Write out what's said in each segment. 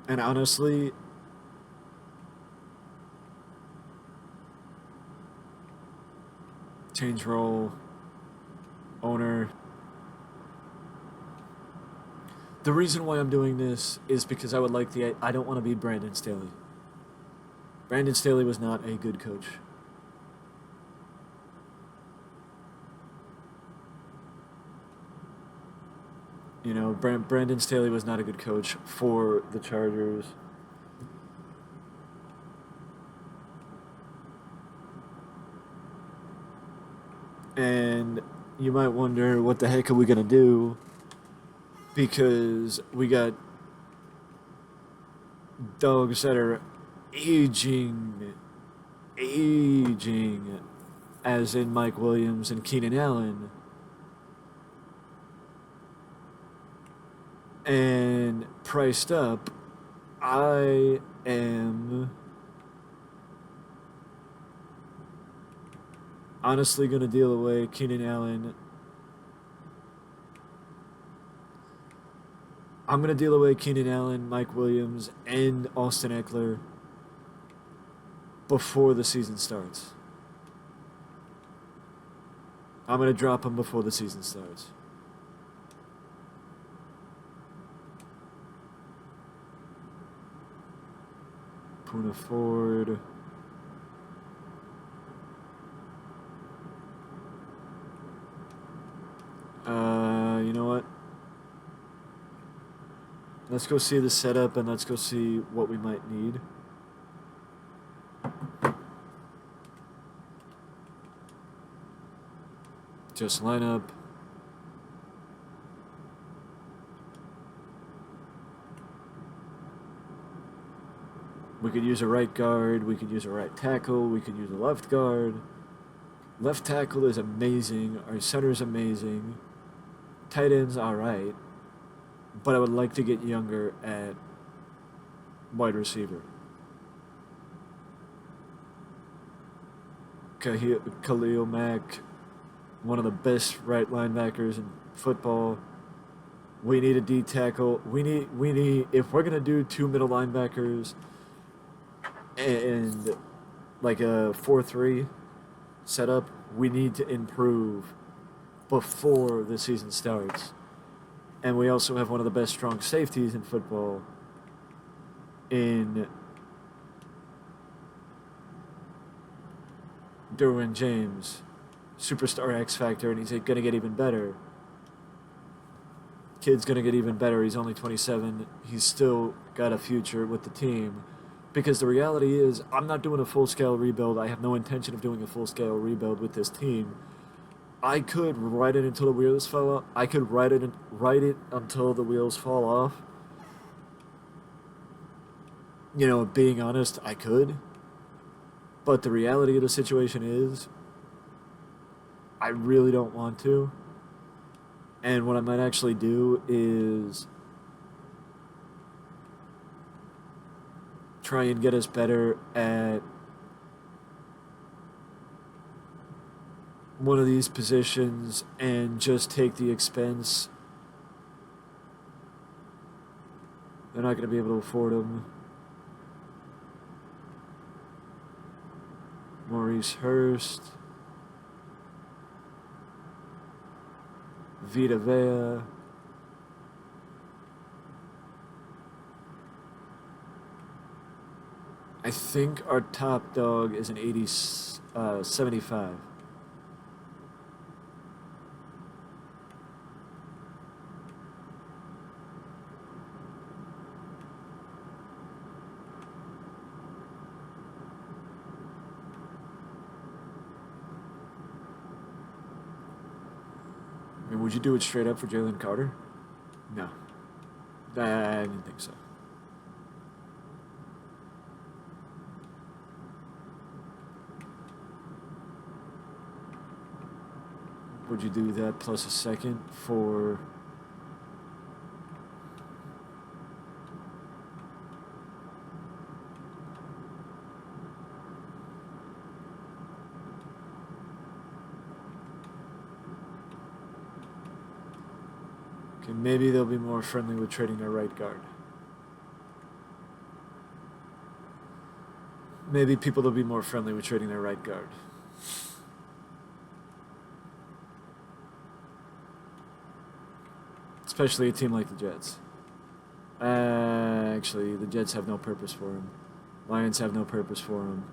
And honestly, change role, owner. The reason why I'm doing this is because I would like the. I don't want to be Brandon Staley. Brandon Staley was not a good coach. You know, Brandon Staley was not a good coach for the Chargers. And you might wonder what the heck are we going to do because we got dogs that are aging, as in Mike Williams and Keenan Allen. And priced up, I am honestly going to deal away Keenan Allen. I'm going to deal away Keenan Allen, Mike Williams, and Austin Eckler before the season starts. I'm going to drop them before the season starts. Puna Ford. You know what? Let's go see the setup and let's go see what we might need. Just line up. We could use a right guard. We could use a right tackle. We could use a left guard. Left tackle is amazing. Our center is amazing. Tight end's all right. But I would like to get younger at wide receiver. Khalil Mack, one of the best right linebackers in football. We need a D tackle. We need if we're gonna do two middle linebackers and like a 4-3 setup, we need to improve before the season starts. And we also have one of the best strong safeties in football in Derwin James, superstar X Factor, and he's going to get even better. Kid's going to get even better. He's only 27. He's still got a future with the team. Because the reality is, I'm not doing a full-scale rebuild. I have no intention of doing a full-scale rebuild with this team. I could ride it until the wheels fall off. I could ride it until the wheels fall off. You know, being honest, I could. But the reality of the situation is, I really don't want to. And what I might actually do is try and get us better at one of these positions and just take the expense. They're not going to be able to afford them. Maurice Hurst. Vita Vea. I think our top dog is an 75. I mean, would you do it straight up for Jalen Carter? No. I didn't think so. Would you do that plus a second for... Okay, maybe they'll be more friendly with trading their right guard. maybe people will be more friendly with trading their right guard. Especially a team like the Jets. Actually, the Jets have no purpose for him. Lions have no purpose for him.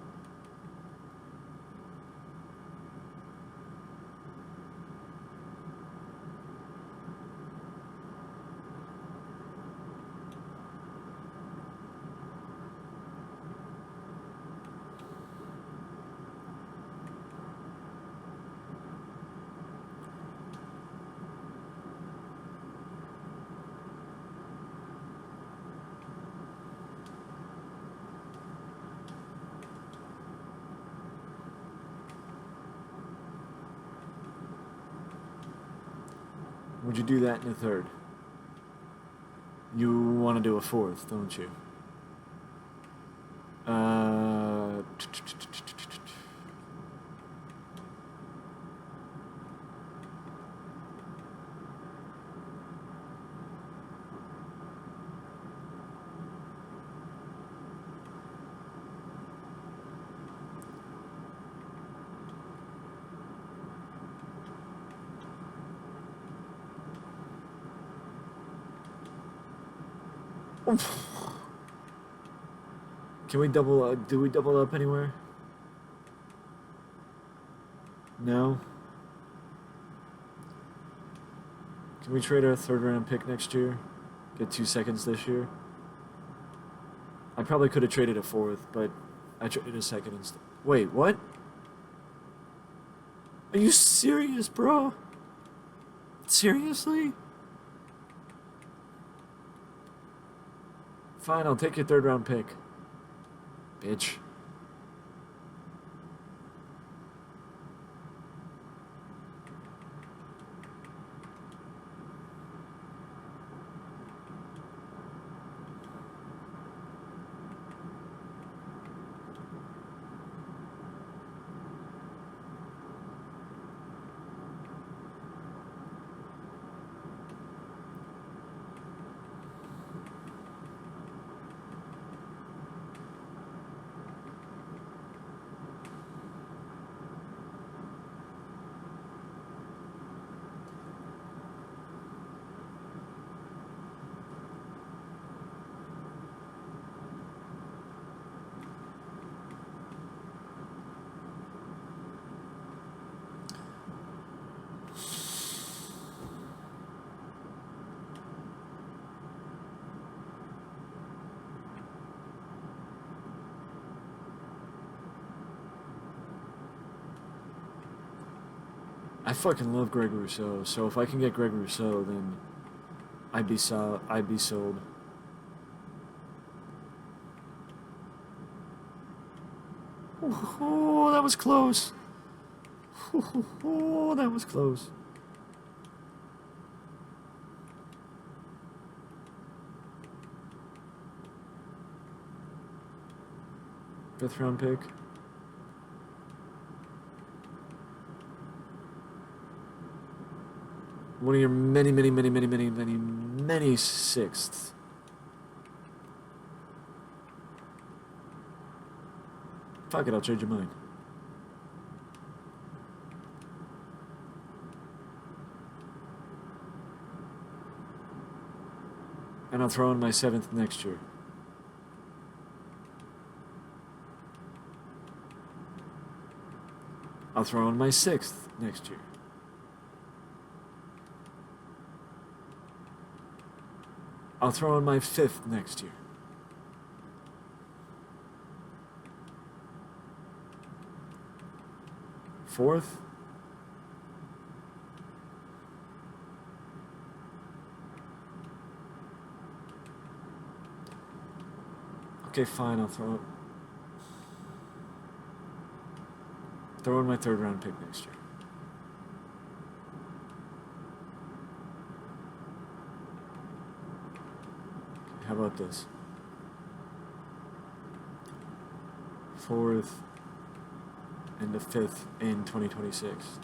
Would you do that in a third? You want to do a fourth, don't you? Can we double? Do we double up anywhere? No. Can we trade our third round pick next year? Get 2 seconds this year? I probably could have traded a fourth, but I traded a second instead. Wait, what? Are you serious, bro? Seriously? Fine, I'll take your third round pick. Bitch. I fucking love Greg Rousseau, so if I can get Greg Rousseau, then I'd be sold. Oh, that was close. Oh, that was close. Fifth round pick. One of your many sixths. Fuck it, I'll change your mind. And I'll throw in my seventh next year. I'll throw in my sixth next year. I'll throw in my fifth next year. Fourth. Okay, fine, I'll throw in my third round pick next year. How about this? Fourth and the fifth in 2026.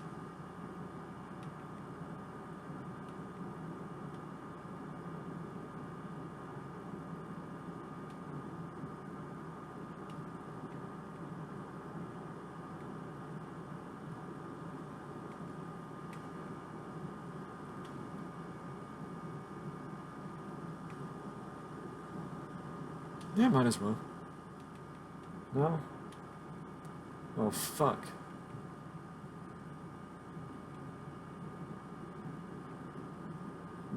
Yeah, might as well. No? Oh, fuck.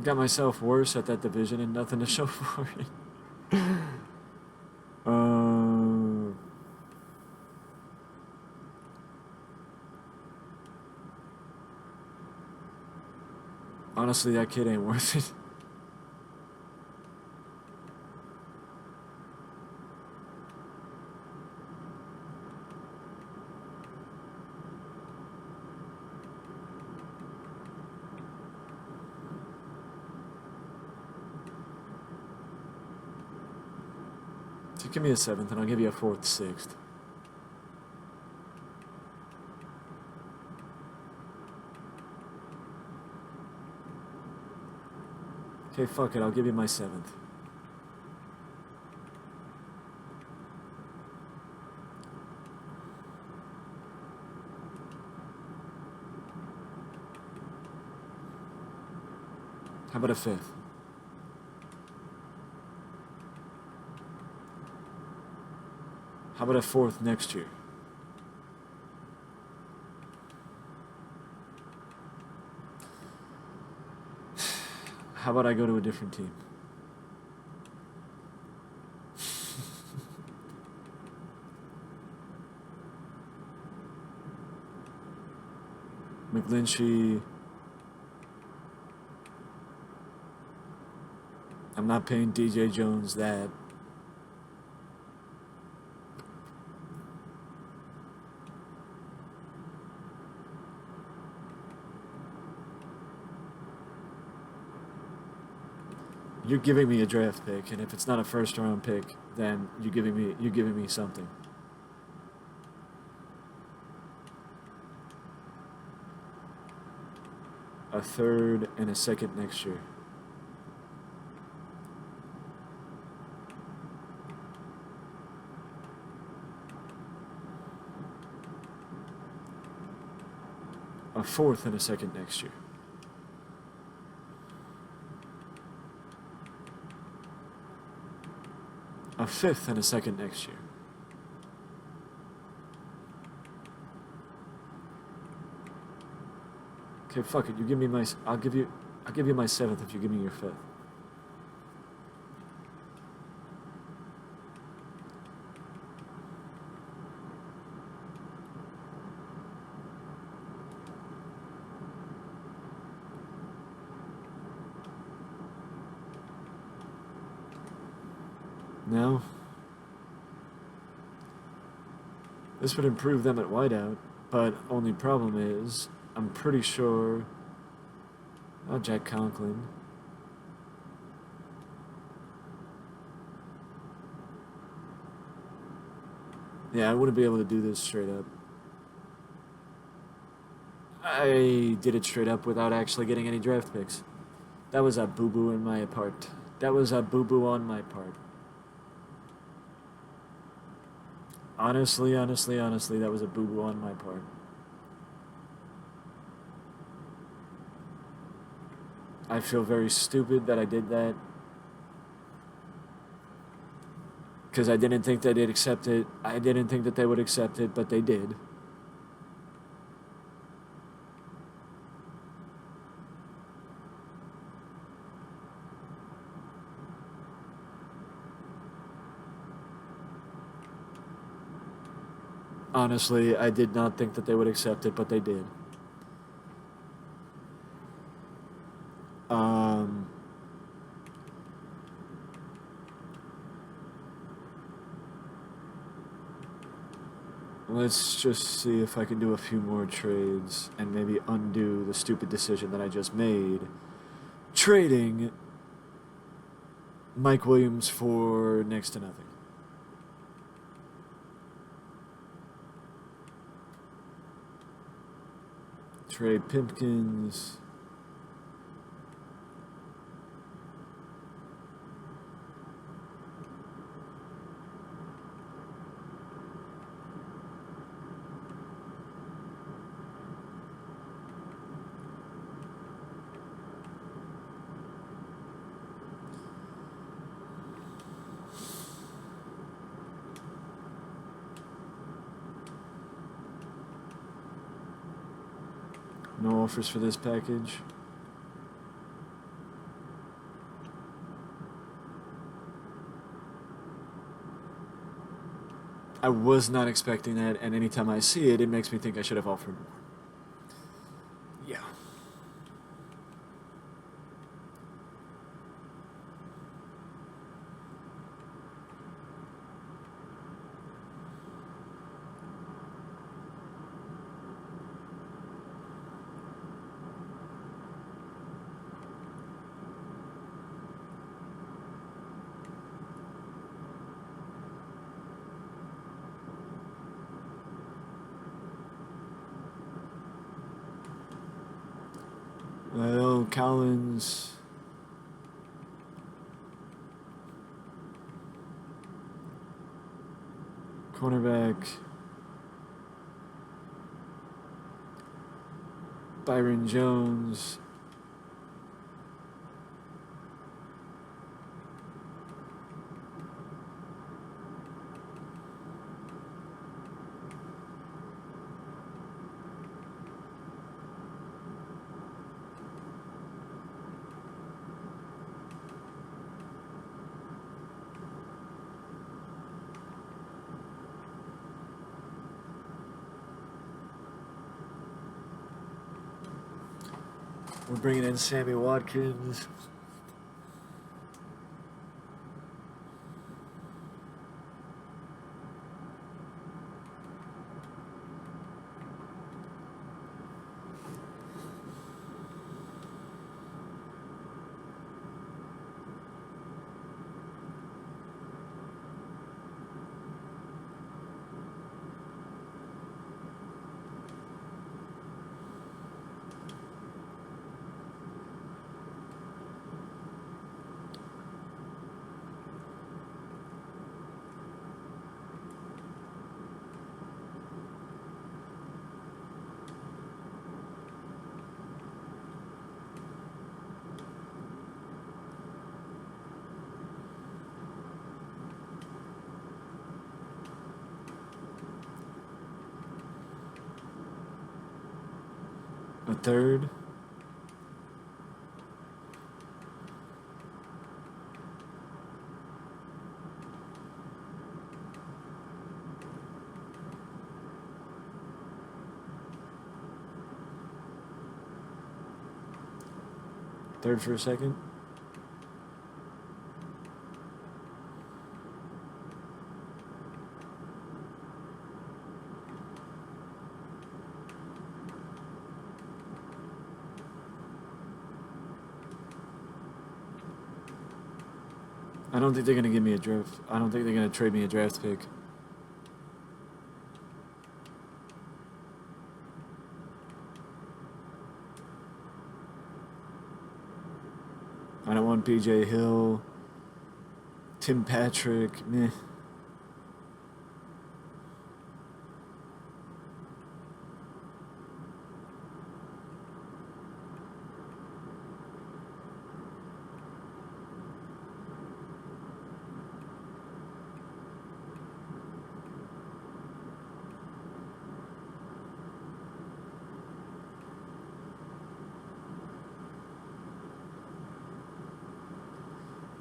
Got myself worse at that division and nothing to show for it. uh, honestly, that kid ain't worth it. So give me a 7th and I'll give you a 4th, 6th. Okay, fuck it, I'll give you my 7th. How about a 5th? How about a 4th next year? How about I go to a different team? McGlinchey. I'm not paying DJ Jones that. You're giving me a draft pick, and if it's not a first-round pick, then you're giving me something. A 3rd and a 2nd next year. A 4th and a 2nd next year. A 5th and a 2nd next year. Okay, fuck it. You give me my. I'll give you my 7th if you give me your 5th. No. This would improve them at wideout, but only problem is, I'm pretty sure. Oh, Jack Conklin. Yeah, I wouldn't be able to do this straight up. I did it straight up without actually getting any draft picks. That was a boo-boo on my part. That was a boo-boo on my part. Honestly, that was a boo-boo on my part. I feel very stupid that I did that. Because I didn't think that they'd accept it. I didn't think that they would accept it, but they did. Honestly, I did not think that they would accept it, but they did. Let's just see if I can do a few more trades and maybe undo the stupid decision that I just made. Trading Mike Williams for next to nothing. Trade Pimpkins. No offers for this package. I was not expecting that, and anytime I see it, it makes me think I should have offered more. Yeah. Well, Collins. Cornerback. Byron Jones. We're bringing in Sammy Watkins. A third. Third for a second. I don't think they're going to give me a draft. I don't think they're going to trade me a draft pick. I don't want PJ Hill. Tim Patrick. Meh.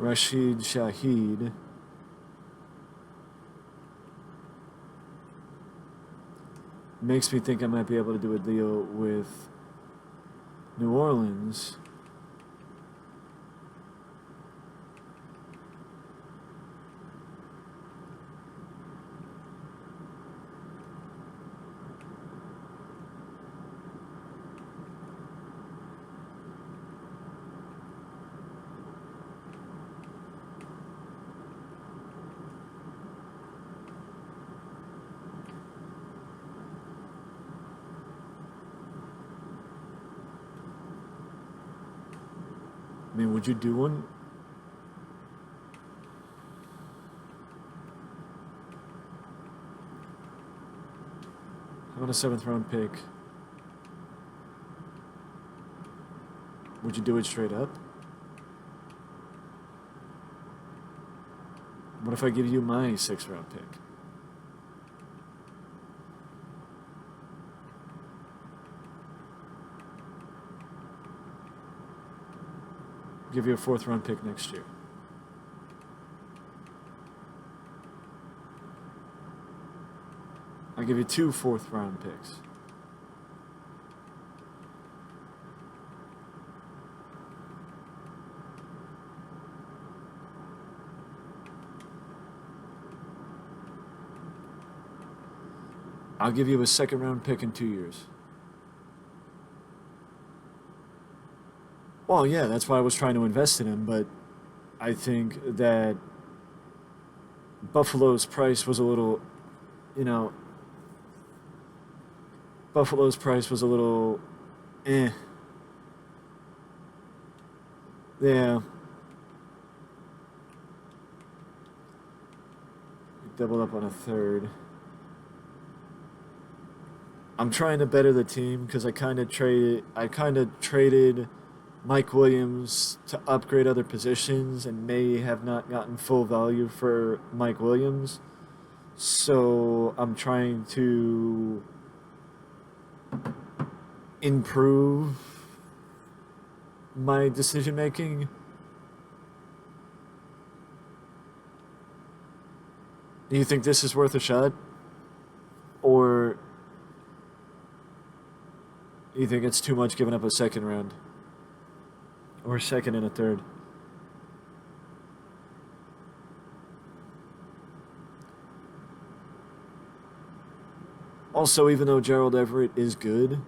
Rashid Shaheed. Makes me think I might be able to do a deal with New Orleans. I mean, would you do one? How about a 7th round pick? Would you do it straight up? What if I give you my 6th round pick? give you a fourth round pick next year. I'll give you 2 fourth round picks. I'll give you a second round pick in 2 years. Well, yeah, that's why I was trying to invest in him, but I think that Buffalo's price was a little, you know, Buffalo's price was a little, eh. Yeah. Double up on a third. I'm trying to better the team because I kind of traded Mike Williams to upgrade other positions and may have not gotten full value for Mike Williams. So I'm trying to improve my decision making. Do you think this is worth a shot? Or do you think it's too much giving up a second round? Or a second and a third? Also, even though Gerald Everett is good,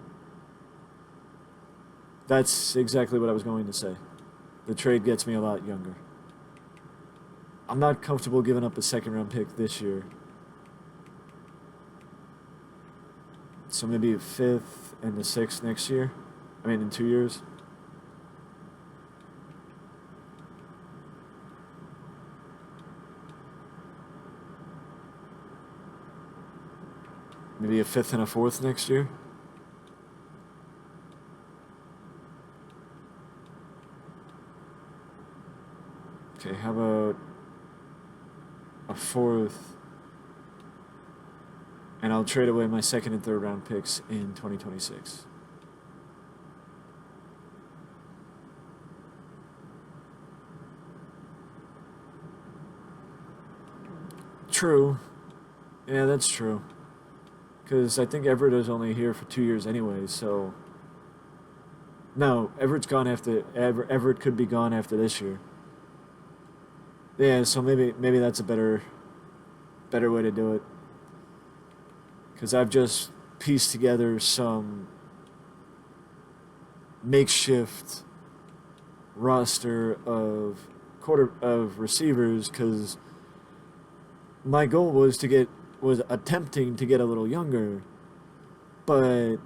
that's exactly what I was going to say. The trade gets me a lot younger. I'm not comfortable giving up a second round pick this year. So maybe a 5th and the 6th next year. I mean, in 2 years. Maybe a 5th and a 4th next year. Okay, how about a 4th? And I'll trade away my second and third round picks in 2026. True. Yeah, that's true. Because I think Everett is only here for 2 years anyway, so... No, Everett's gone after... Everett could be gone after this year. Yeah, so maybe that's a better way to do it. Because I've just pieced together some makeshift roster of receivers because my goal was attempting to get a little younger, but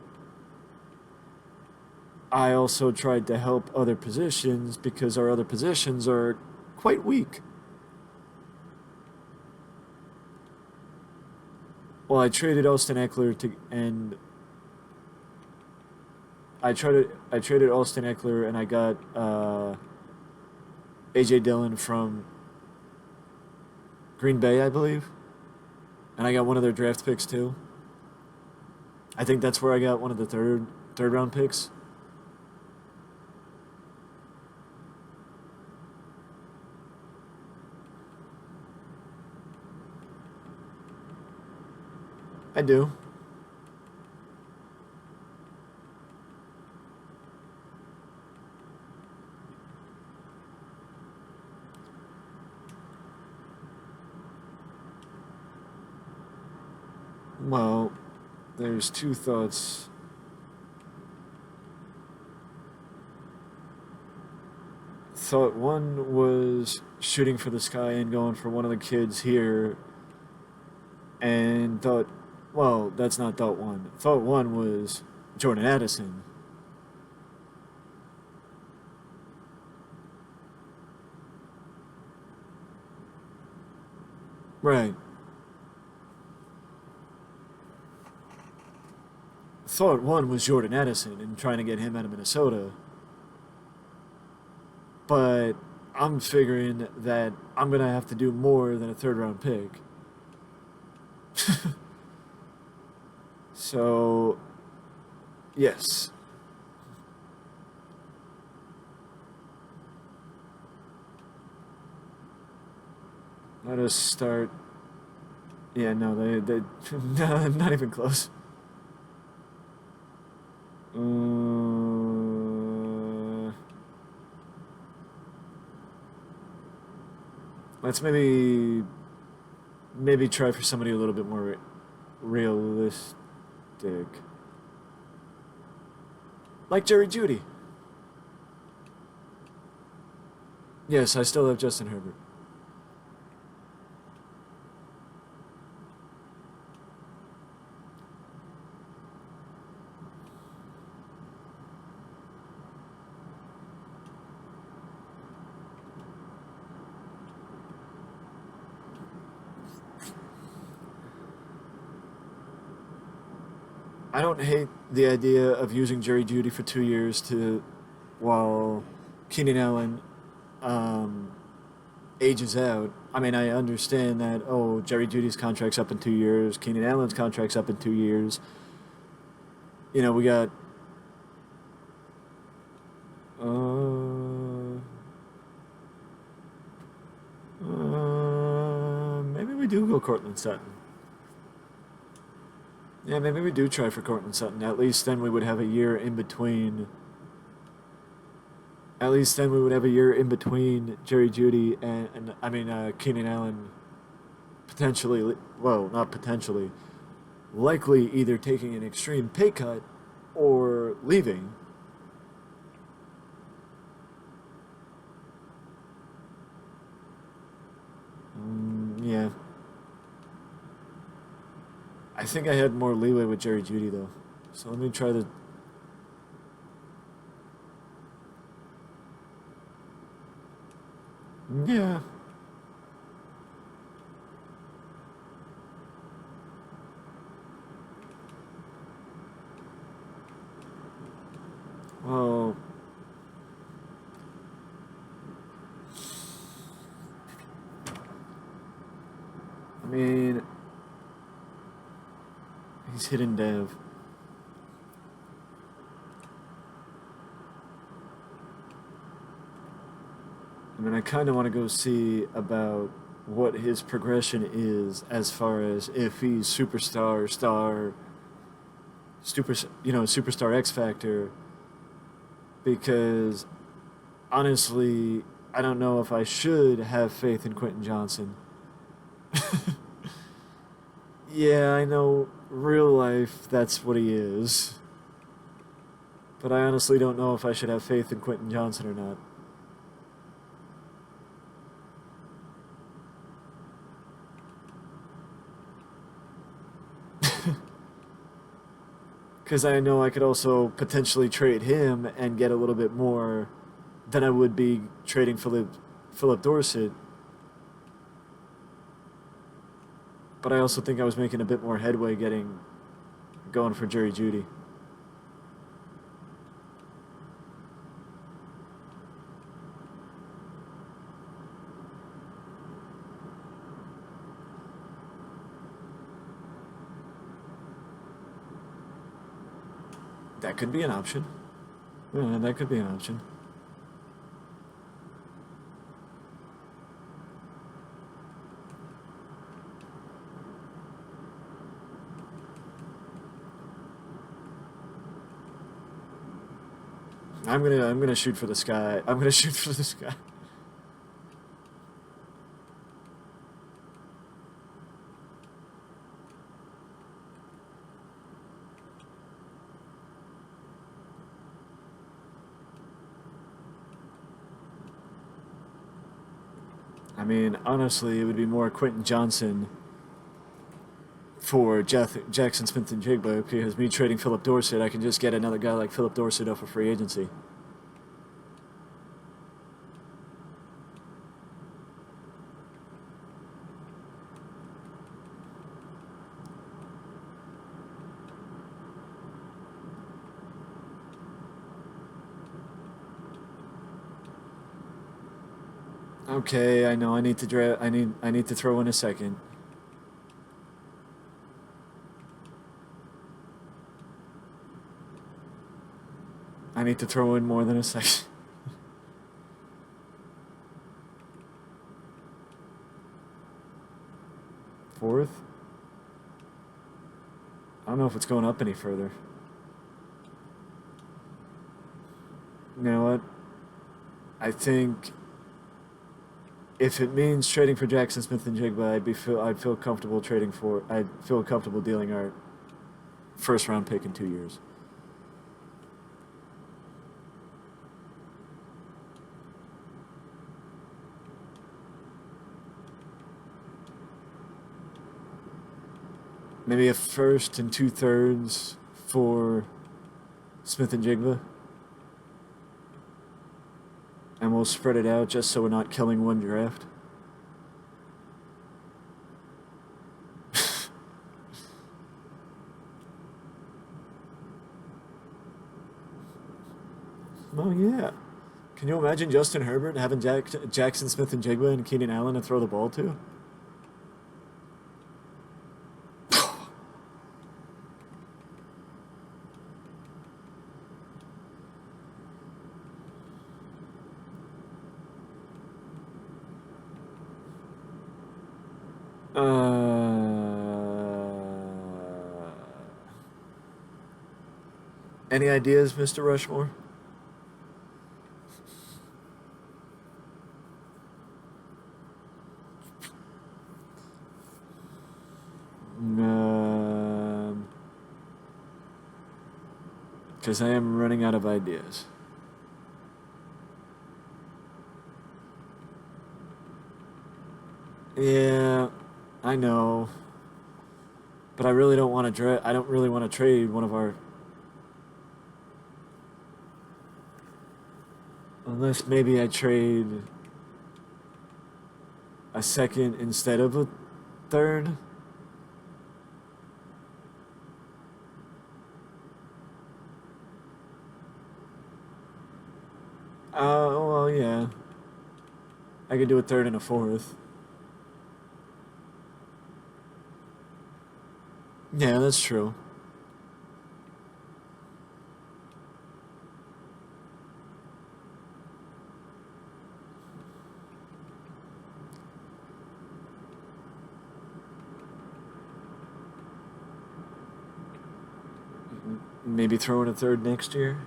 I also tried to help other positions because our other positions are quite weak. Well, I traded Austin Eckler I traded Austin Eckler and I got AJ Dillon from Green Bay, I believe. And I got one of their draft picks too. I think that's where I got one of the third round picks. I do. Well, there's 2 thoughts. Thought 1 was shooting for the sky and going for one of the kids here. And thought, well, that's not thought 1. Thought 1 was Jordan Addison. Right. Thought 1 was Jordan Addison and trying to get him out of Minnesota. But I'm figuring that I'm going to have to do more than a third round pick. So, yes. Let us start. Yeah, no, they no, not even close. Uh, let's maybe try for somebody a little bit more realistic, like Jerry Judy. Yes, I still have Justin Herbert. I don't hate the idea of using Jerry Judy for 2 years to while Keenan Allen um, ages out. I mean, I understand that. Oh, Jerry Judy's contract's up in 2 years. Keenan Allen's contract's up in 2 years. You know, we got. Uh, maybe we do go Cortland Sutton. Yeah, maybe we do try for Cortland Sutton. At least then we would have a year in between. At least then we would have a year in between Jerry Judy and I mean Keenan Allen potentially. Well, not potentially. Likely either taking an extreme pay cut or leaving. Yeah. I think I had more leeway with Jerry Judy though. So let me try the. Yeah. Well, I mean, he's hitting Dev. I mean, I kind of want to go see about what his progression is as far as if he's superstar, super, superstar X Factor. Because honestly, I don't know if I should have faith in Quentin Johnson. Yeah, I know real life that's what he is. But I honestly don't know if I should have faith in Quentin Johnson or not. Because I know I could also potentially trade him and get a little bit more than I would be trading Philip Dorsett. But I also think I was making a bit more headway going for Jerry Judy. That could be an option. Yeah, that could be an option. I'm gonna shoot for the sky. I'm gonna shoot for the sky. I mean, honestly, it would be more Quentin Johnson for Jackson Smith and Jigba because me trading Philip Dorsett, I can just get another guy like Philip Dorsett off of free agency. Okay, I know. I need to I need to throw in a second. I need to throw in more than a second. 4th. I don't know if it's going up any further. You know what? I think if it means trading for Jackson Smith and Jigba, I'd feel comfortable I'd feel comfortable dealing our first round pick in 2 years. Maybe a first and 2/3 for Smith and Jigba. And we'll spread it out just so we're not killing one draft. Oh, yeah. Can you imagine Justin Herbert having Jackson Smith and Jigba and Keenan Allen to throw the ball to? Any ideas, Mr. Rushmore? Because I am running out of ideas. Yeah, I know. But I really don't want to I don't really want to trade one of our. Unless maybe I trade a second instead of a third. Oh, well, yeah. I could do a third and a fourth. Yeah, that's true. Maybe throw in a third next year.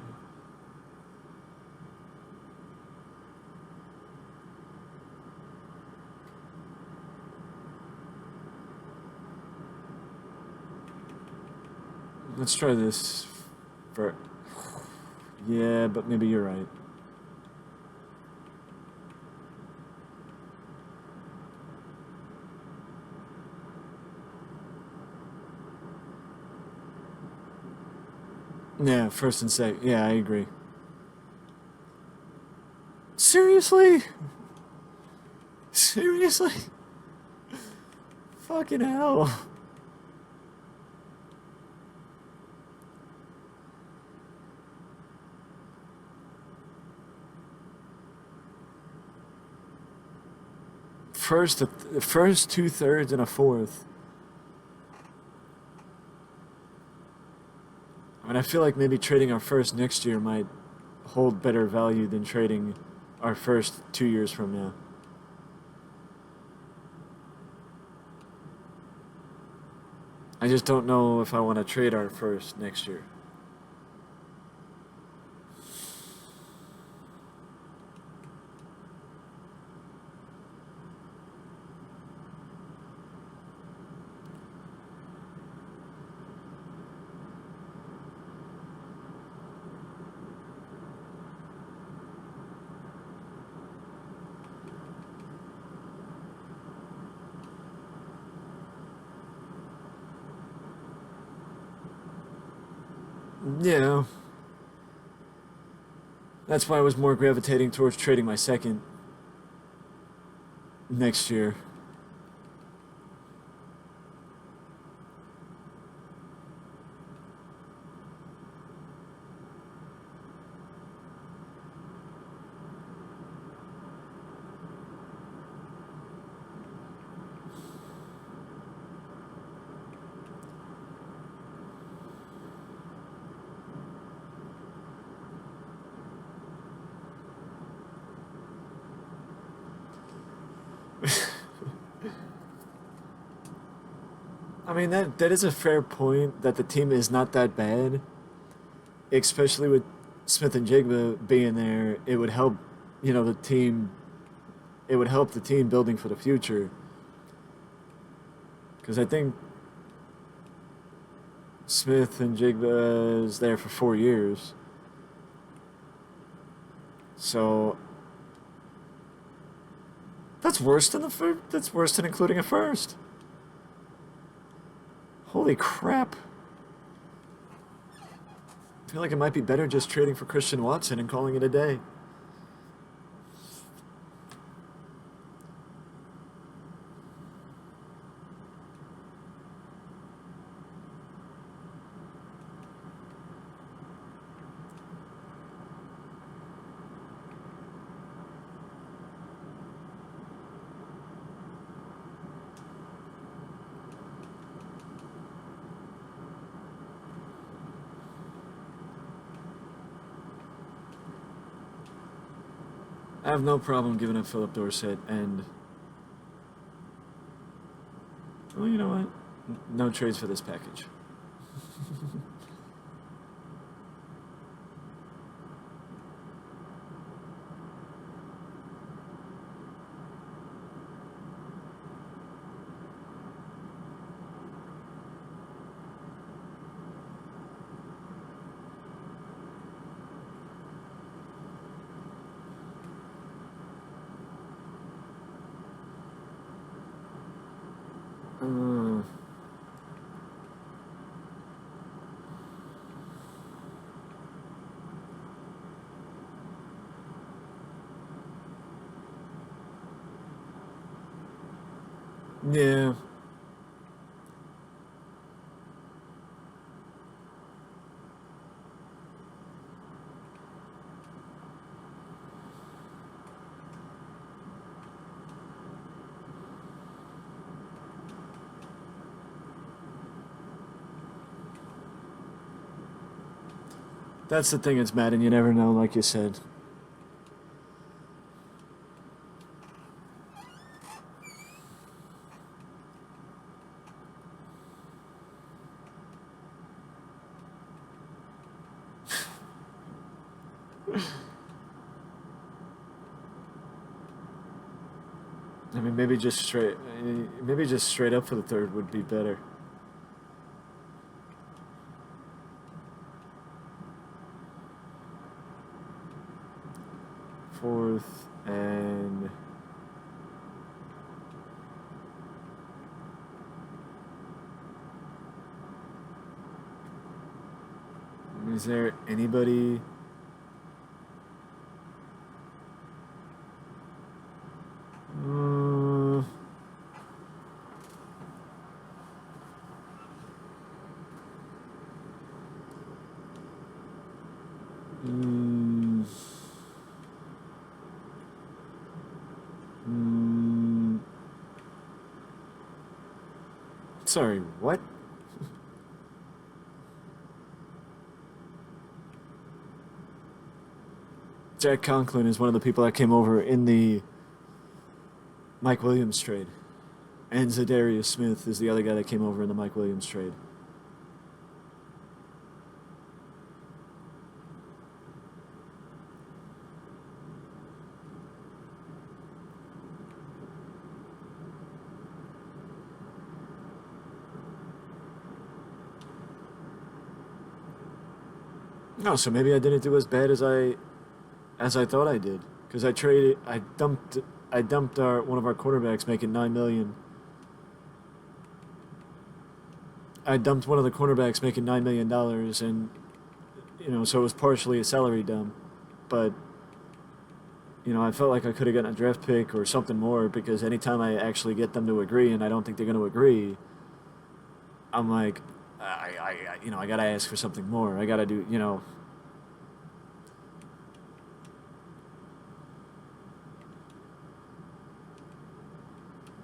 Let's try this for. Yeah, but maybe you're right. Yeah, first and second. Yeah, I agree. Seriously? Seriously? Fucking hell. First 2/3 and a fourth. I mean, I feel like maybe trading our first next year might hold better value than trading our first 2 years from now. I just don't know if I want to trade our first next year. Yeah. That's why I was more gravitating towards trading my second next year. I mean, that is a fair point that the team is not that bad, especially with Smith and Jigba being there. It would help, the team. It would help the team building for the future. Because I think Smith and Jigba is there for 4 years. So that's worse than the first. That's worse than including a first. Holy crap! I feel like it might be better just trading for Christian Watson and calling it a day. I have no problem giving up Philip Dorsett and. Well, you know what? No trades for this package. Uh, yeah. That's the thing, it's Madden, you never know, like you said. I mean, maybe just straight up for the third would be better. Fourth and is there anybody? Uh, mm, mm, sorry, what? Jack Conklin is one of the people that came over in the Mike Williams trade, and Zadarius Smith is the other guy that came over in the Mike Williams trade. No, so maybe I didn't do as bad as I thought I did because I dumped our one of our quarterbacks making 9 million. I dumped one of the cornerbacks making $9 million, and so it was partially a salary dump, but I felt like I could have gotten a draft pick or something more because anytime I actually get them to agree, and I don't think they're going to agree, I'm like, I gotta ask for something more. I gotta do.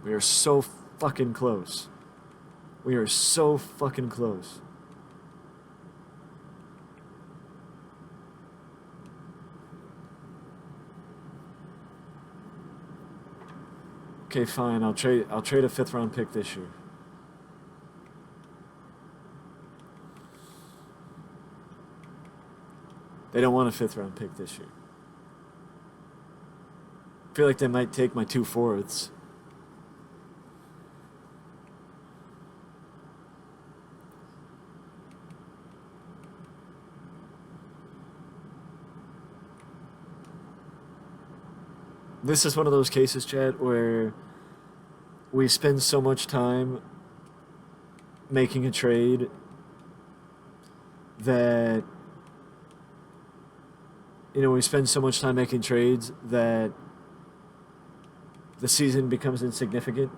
We are so fucking close. We are so fucking close. Okay, fine. I'll trade a fifth round pick this year. They don't want a 5th-round pick this year. I feel like they might take my 2/4. This is one of those cases, Chad, where we spend so much time making a trade that, we spend so much time making trades that the season becomes insignificant.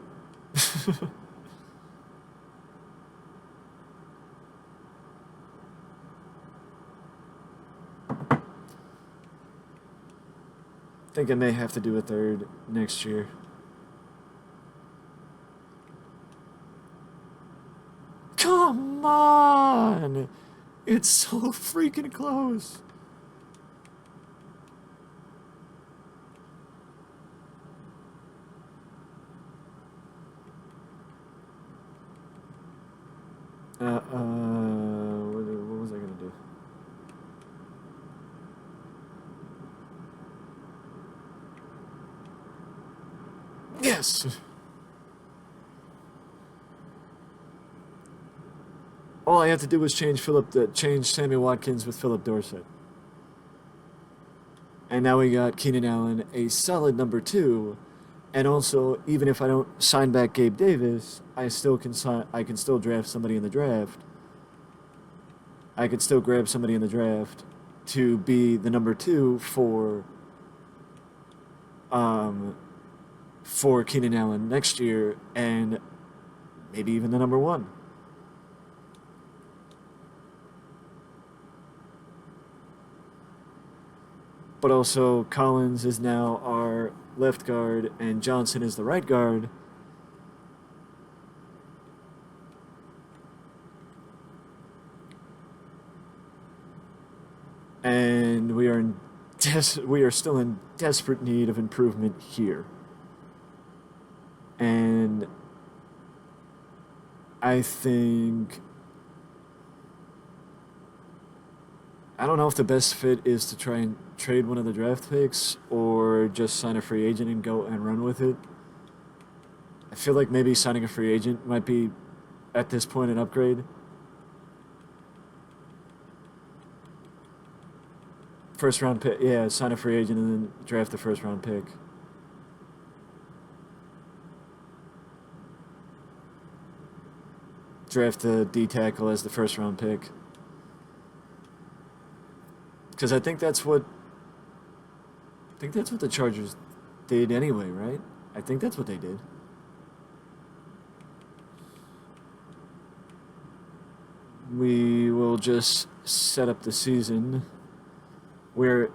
I think I may have to do a 3rd next year. Come on! It's so freaking close. What was I gonna do? Yes! All I had to do was change Sammy Watkins with Philip Dorsett. And now we got Keenan Allen, a solid number 2. And also, even if I don't sign back Gabe Davis, I can still draft somebody in the draft. I could still grab somebody in the draft to be the number 2 for Keenan Allen next year, and maybe even the number 1. But also, Collins is now our left guard, and Johnson is the right guard. And we are still in desperate need of improvement here. And I don't know if the best fit is to try and trade one of the draft picks or just sign a free agent and go and run with it. I feel like maybe signing a free agent might be, at this point, an upgrade. First round pick, yeah, sign a free agent and then draft the first round pick. Draft the D tackle as the first round pick. Because I think that's what the Chargers did anyway, right? I think that's what they did. We will just set up the season. We are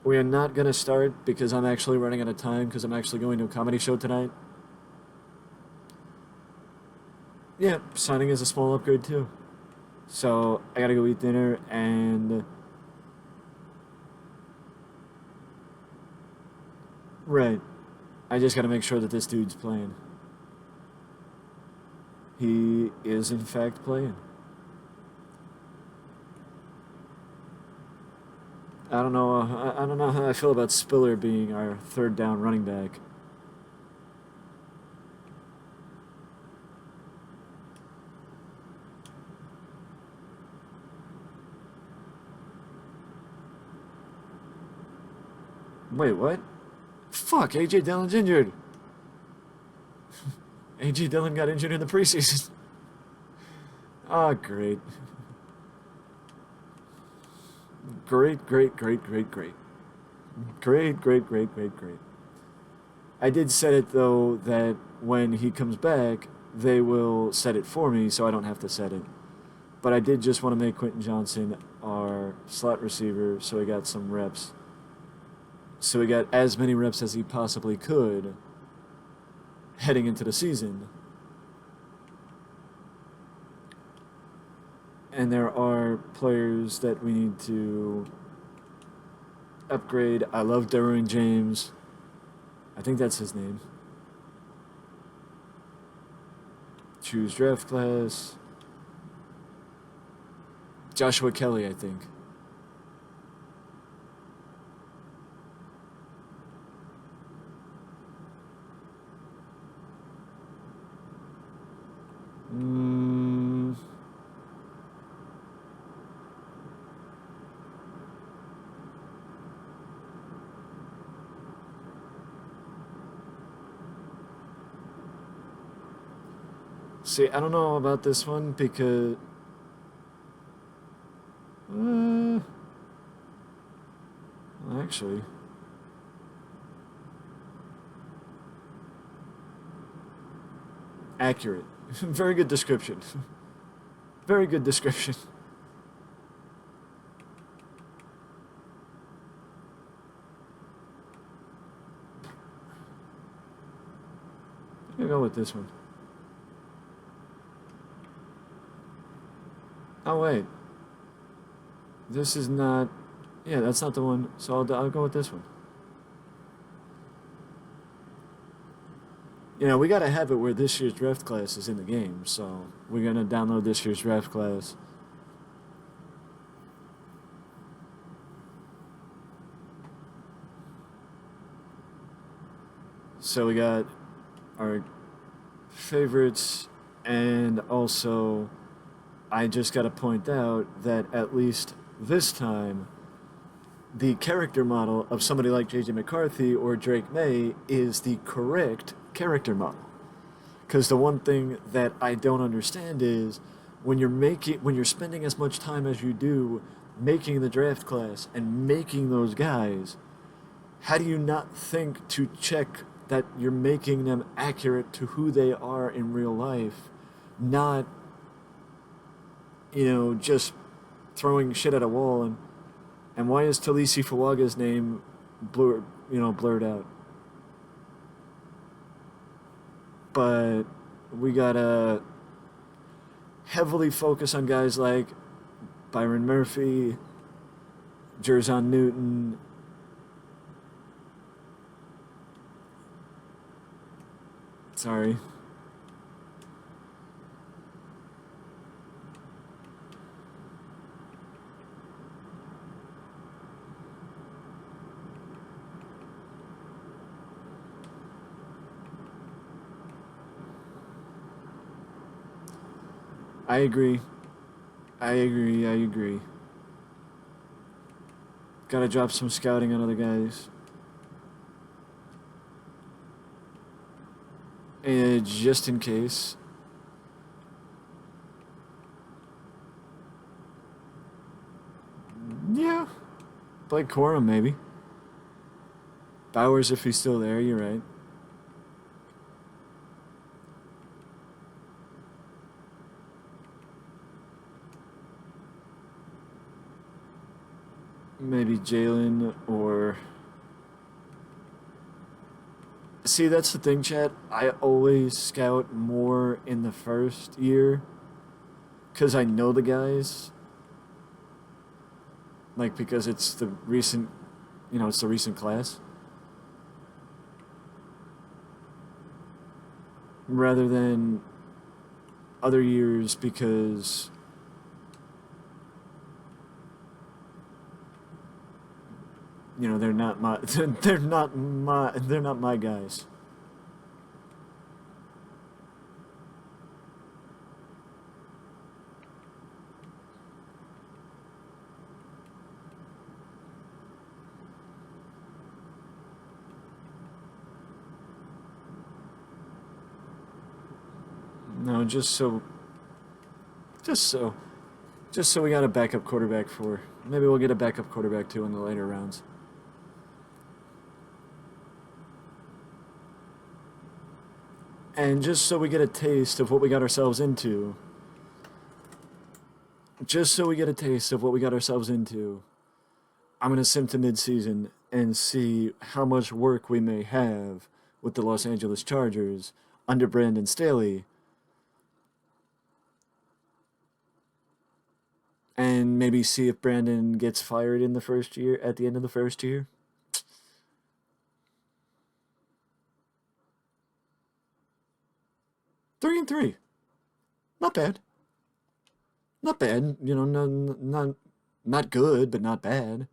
not going to start because I'm actually running out of time because I'm actually going to a comedy show tonight. Yeah, signing is a small upgrade too. So I gotta go eat dinner and... Right. I just gotta make sure that this dude's playing. He is in fact playing. I don't know how I feel about Spiller being our 3rd down running back. Wait, what? Fuck, A.J. Dillon's injured. A.J. Dillon got injured in the preseason. Ah, great. Great. Great. I did set it, though, that when he comes back, they will set it for me, so I don't have to set it. But I did just want to make Quentin Johnson our slot receiver, so he got some reps. So he got as many reps as he possibly could heading into the season. And there are players that we need to upgrade. I love Derwin James. I think that's his name. Choose draft class. Joshua Kelly, I think. See, I don't know about this one because uh, actually, accurate. Very good description. Very good description. I'm gonna go with this one. Oh wait, this is not. Yeah, that's not the one. So I'll go with this one. You know, we gotta have it where this year's draft class is in the game. So we're gonna download this year's draft class. So we got our favorites, and also I just got to point out that at least this time, the character model of somebody like J.J. McCarthy or Drake May is the correct character model. Because the one thing that I don't understand is when you're spending as much time as you do making the draft class and making those guys, how do you not think to check that you're making them accurate to who they are in real life, not, just throwing shit at a wall? And why is Talisi Fawaga's name blurred out? But we gotta heavily focus on guys like Byron Murphy, Jerzon Newton. Sorry. I agree. I agree. I agree. Gotta drop some scouting on other guys. And just in case. Yeah. Blake Corum, maybe. Bowers, if he's still there, you're right. Maybe Jalen or. See, that's the thing, Chad. I always scout more in the first year because I know the guys. Like, because it's the recent, it's the recent class. Rather than other years because they're not my they're not my guys. No, just so just so we got a backup quarterback for. Maybe we'll get a backup quarterback too in the later rounds. And just so we get a taste of what we got ourselves into, I'm going to sim to midseason and see how much work we may have with the Los Angeles Chargers under Brandon Staley, and maybe see if Brandon gets fired in the first year, at the end of the first year. 3-3. Not bad. Not bad. Not good, but not bad.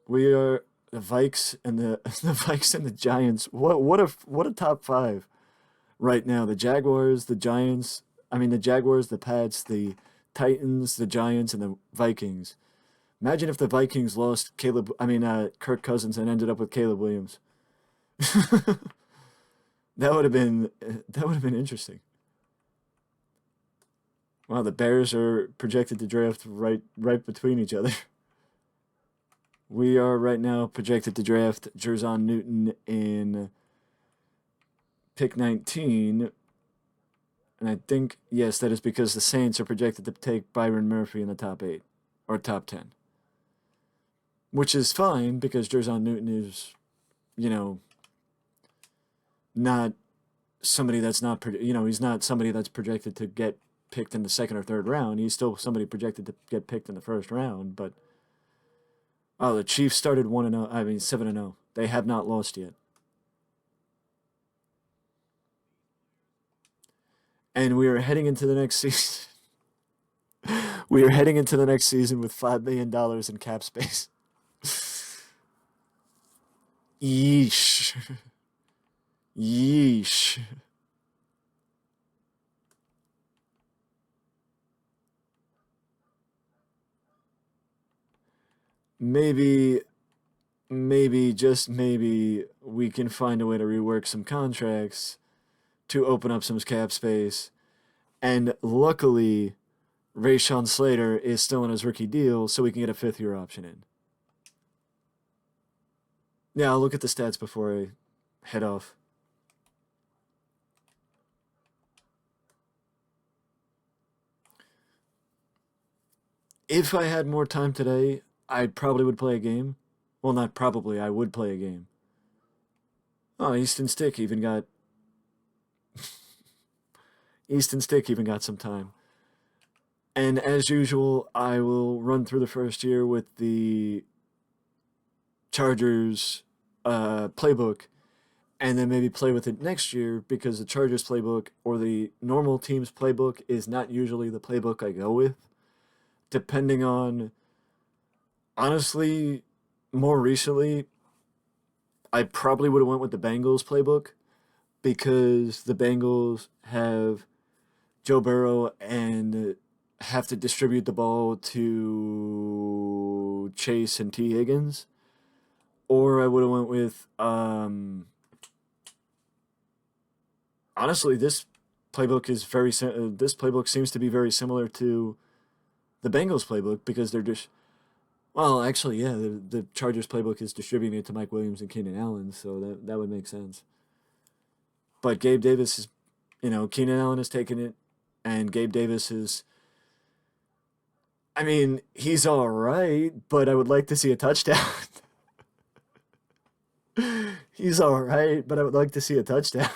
We are the Vikes and the the Vikes and the Giants. What a top five right now. The Jaguars, the Giants. I mean the Jaguars, the Pats, the Titans, the Giants, and the Vikings. Imagine if the Vikings lost Kirk Cousins and ended up with Caleb Williams. that would have been interesting. Wow, the Bears are projected to draft right between each other. We are right now projected to draft Jerzon Newton in pick 19, and I think yes, that is because the Saints are projected to take Byron Murphy in the top 8 or top 10, which is fine because Jerzon Newton is, you know, not somebody that's not he's not somebody that's projected to get picked in the second or third round. He's still somebody projected to get picked in the first round, but oh, the Chiefs started 1-0. I mean 7-0. They have not lost yet. And we are heading into the next season. We are heading into the next season with $5 million in cap space. Yeesh. Yeesh. Maybe, maybe, just maybe, we can find a way to rework some contracts to open up some cap space. And luckily, Rayshawn Slater is still in his rookie deal, so we can get a fifth-year option in. Yeah, I'll look at the stats before I head off. If I had more time today, I probably would play a game. Well, not probably, I would play a game. Oh, Easton Stick even got some time. And as usual, I will run through the first year with the Chargers playbook and then maybe play with it next year because the Chargers playbook or the normal team's playbook is not usually the playbook I go with. Depending on, honestly, more recently, I probably would have went with the Bengals playbook because the Bengals have Joe Burrow and have to distribute the ball to Chase and T. Higgins. Or I would have went with honestly this playbook seems to be very similar to the Bengals playbook because they're just well actually yeah the Chargers playbook is distributing it to Mike Williams and Keenan Allen, so that would make sense. But Gabe Davis is, Keenan Allen has taken it, and Gabe Davis is. I mean, he's all right, but I would like to see a touchdown. He's all right, but I would like to see a touchdown.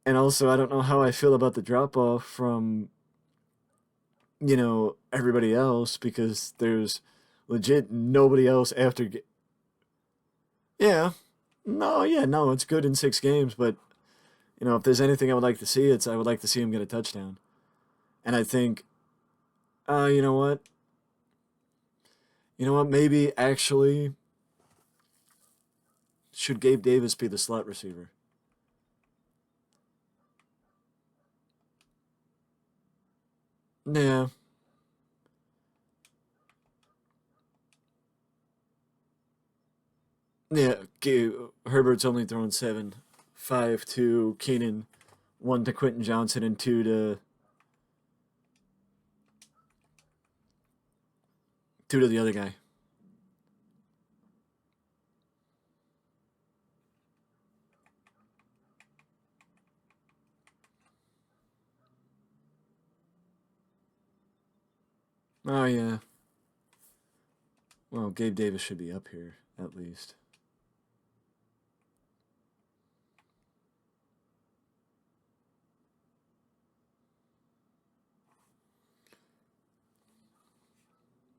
And also, I don't know how I feel about the drop off from, everybody else because there's legit nobody else after. Yeah, no, yeah, no, it's good in 6 games, but if there's anything I would like to see, it's I would like to see him get a touchdown. And I think, you know what? You know what? Maybe actually, should Gabe Davis be the slot receiver? Yeah, yeah. Herbert's only thrown seven, five to Keenan, one to Quentin Johnson, and two to the other guy. Oh yeah. Well, Gabe Davis should be up here at least.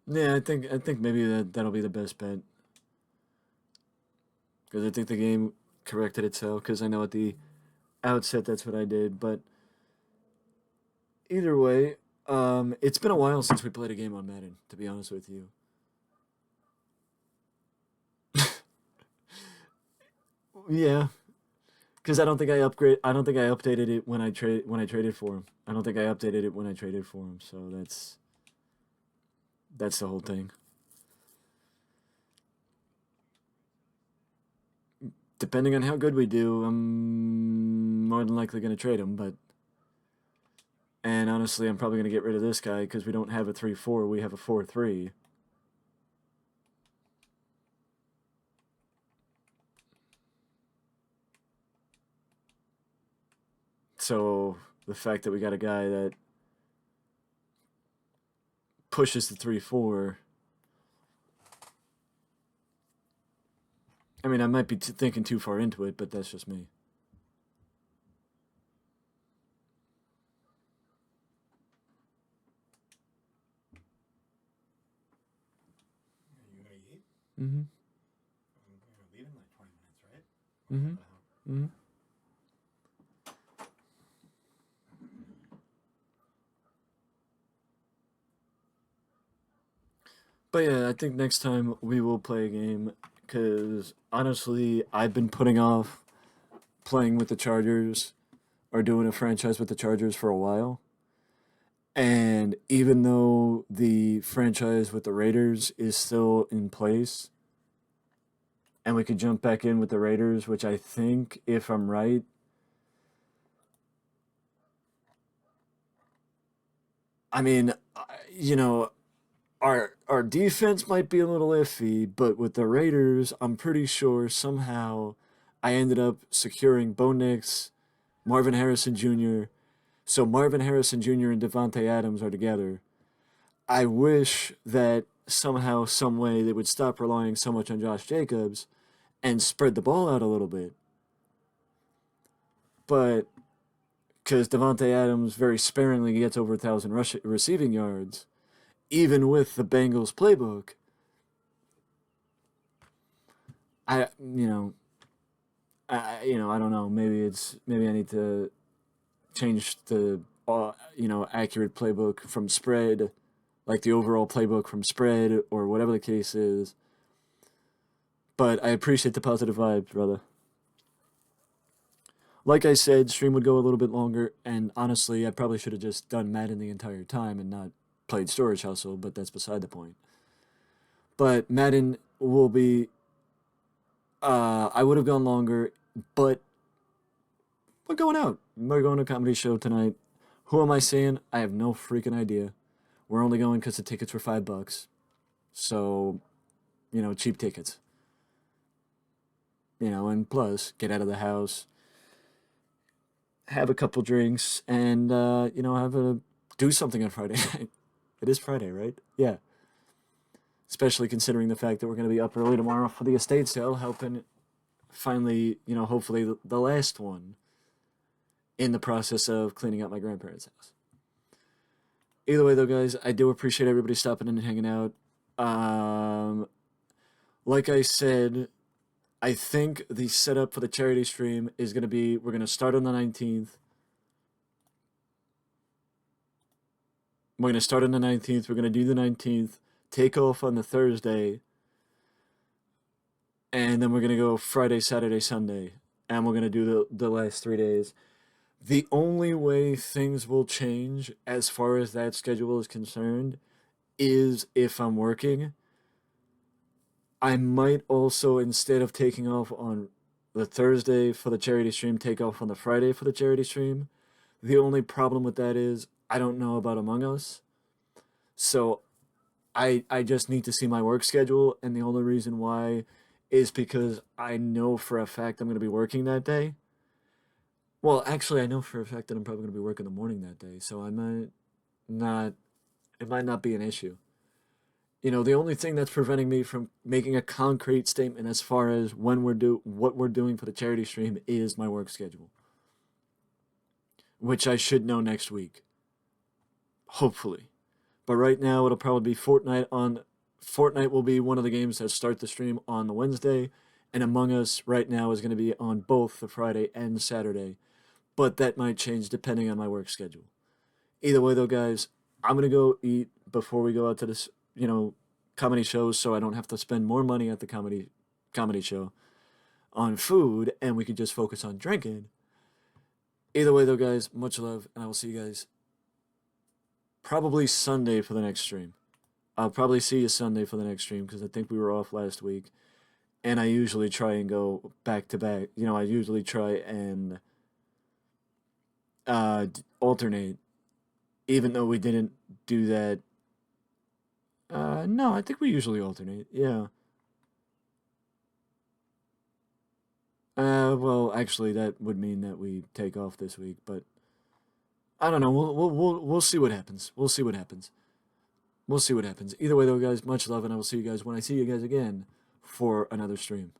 Yeah, I think maybe that'll be the best bet because I think the game corrected itself because I know at the outset that's what I did. But either way, it's been a while since we played a game on Madden. To be honest with you. Yeah, because I don't think I upgrade. I don't think I updated it when I traded for him. I don't think I updated it when I traded for him. So that's the whole thing. Depending on how good we do, I'm more than likely going to trade him. And honestly, I'm probably going to get rid of this guy because we don't have a 3-4. We have a 4-3. So the fact that we got a guy that pushes the 3-4. I mean, I might be thinking too far into it, but that's just me. You gonna eat? Mm-hmm. You're gonna leave in like 20 minutes, right? Mm-hmm. Mm-hmm. But yeah, I think next time we will play a game because honestly, I've been putting off playing with the Chargers or doing a franchise with the Chargers for a while. And even though the franchise with the Raiders is still in place, and we could jump back in with the Raiders, which I think, if I'm right, I mean, you know, our defense might be a little iffy, but with the Raiders, I'm pretty sure somehow I ended up securing Bo Nix, Marvin Harrison Jr. So Marvin Harrison Jr. and Devontae Adams are together. I wish that somehow, some way, they would stop relying so much on Josh Jacobs and spread the ball out a little bit. But because Devontae Adams very sparingly gets over 1,000 receiving yards, even with the Bengals playbook, I you know I don't know. Maybe I need to change the accurate playbook from spread, like the overall playbook from spread or whatever the case is. But I appreciate the positive vibes, brother. Like I said, stream would go a little bit longer, and honestly, I probably should have just done Madden the entire time and not played Storage Hustle, but that's beside the point. But Madden will be. I would have gone longer, but we're going out. We're going to a comedy show tonight. Who am I seeing? I have no freaking idea. We're only going because the tickets were $5. So, cheap tickets. And plus, get out of the house, have a couple drinks, and, do something on Friday night. It is Friday, right? Yeah. Especially considering the fact that we're going to be up early tomorrow for the estate sale, helping finally, hopefully the last one in the process of cleaning out my grandparents' house. Either way, though, guys, I do appreciate everybody stopping in and hanging out. Um, like I said, I think the setup for the charity stream is going to be we're going to start on the 19th. We're going to start on the 19th. We're going to do the 19th, take off on the Thursday, and then we're going to go Friday, Saturday, Sunday. And we're going to do the last 3 days. The only way things will change as far as that schedule is concerned is if I'm working. I might also, instead of taking off on the Thursday for the charity stream, take off on the Friday for the charity stream. The only problem with that is I don't know about Among Us. So I just need to see my work schedule, and the only reason why is because I know for a fact I'm going to be working that day. Well, actually, I know for a fact that I'm probably going to be working the morning that day, so not, it might not be an issue. The only thing that's preventing me from making a concrete statement as far as what we're doing for the charity stream is my work schedule, which I should know next week, hopefully. But right now, it'll probably be Fortnite on. Fortnite will be one of the games that start the stream on the Wednesday, and Among Us right now is going to be on both the Friday and Saturday, but that might change depending on my work schedule. Either way, though, guys, I'm gonna go eat before we go out to this, comedy shows, so I don't have to spend more money at the comedy show on food, and we could just focus on drinking. Either way, though, guys, much love, and I will see you guys probably Sunday for the next stream. I'll probably see you Sunday for the next stream because I think we were off last week. and I usually try and go back to back. I usually try and alternate, even though we didn't do that. No, I think we usually alternate. Yeah. Well, actually, that would mean that we take off this week, but I don't know. We'll see what happens. We'll see what happens. We'll see what happens. Either way, though, guys, much love, and I will see you guys when I see you guys again for another stream.